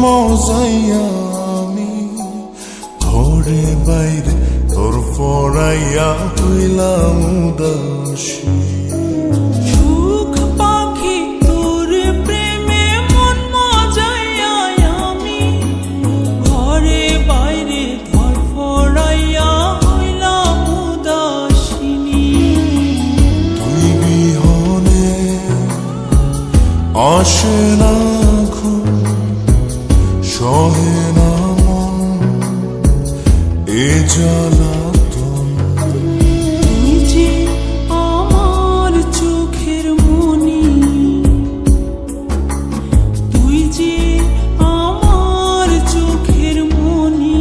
মজাইয়া আমি ঘরে বাইরে তোর পড়াইয়া হইলাম উদাসী। সুখ পাখি তোর প্রেমে মন মজাইয়া আমি ঘরে বাইরে ধর পড়াইয়া হইলাম উদাসিনী। তুই বিহনে আসে না ঘুম, সহে না মন এ জ্বালাতন। তুই যে আমার চোখের মনি, তুই যে আমার চোখের মনি।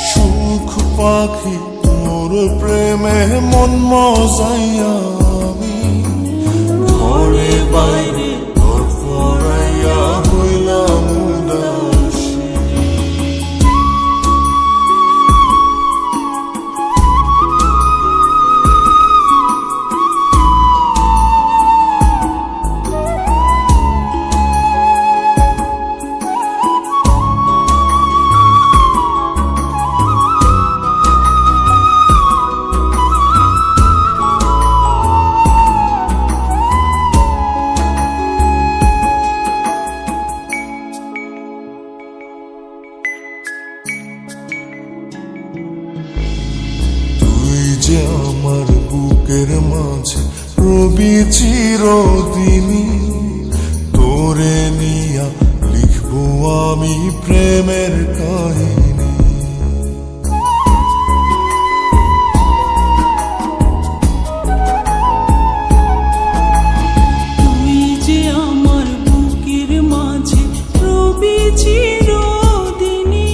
সুখ পাখি তোর প্রেমে মন মজাইয়া আমি ঘরে বাইরে তোর পড়াইয়া হইলাম উদাসী। তুই যে আমার বুকের মাঝে রবি চিরদিনই, তোরে নিয়া লিখবো আমি প্রেমের কাহিনী। তুই যে আমার বুকের মাঝে রবি চিরদিনই,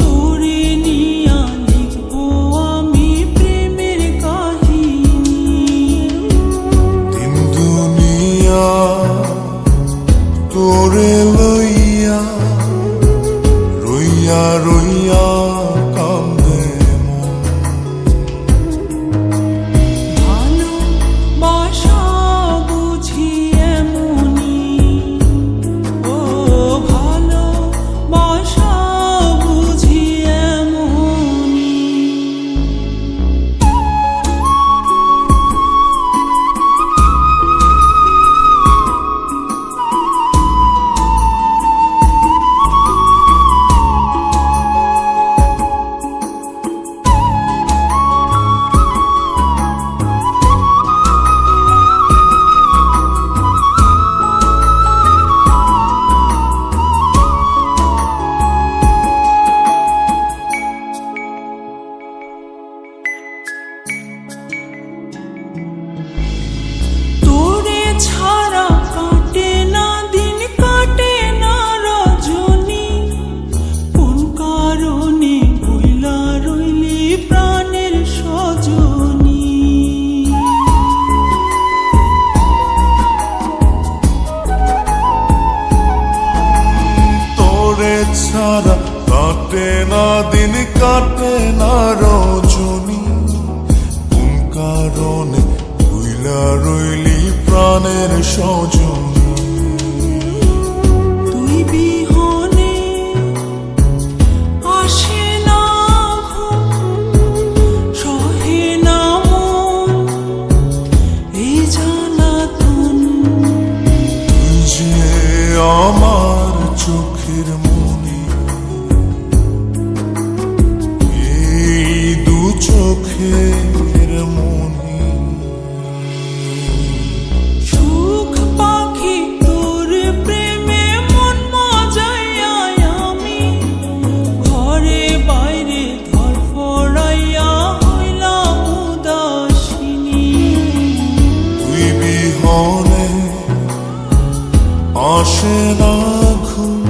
তোরে নিয়া লিখবো আমি প্রেমের কাহিনী। দিন দুনিয়া তোরে লইয়া রইয়া রইয়া কান্দে মন। ভালোবাসা বুঝি এমনি, ও ভালোবাসা বুঝি এমনি। তোরে ছাড়া কাটে না দিন, কাটে না রজনী। কোন কারণে কইলা রইলি প্রাণের সজনী। তোরে ছাড়া কাটে না দিন, কাটে না রজনী। কোন কারণে ভুইলা রইলি প্রাণের সজনী। তুই বিহনে আসে না ঘুম, সহে না মন এই জ্বালাতন। তুই যে আমার চোখের মনি, এই দু চোখের মনি। সুখ পাখি তোর প্রেমে মন মজাইয়া আমি ঘরে বাইরে ধর পড়াইয়া হইলাম উদাসিনী। তুই বিহনে আসে না ঘুম,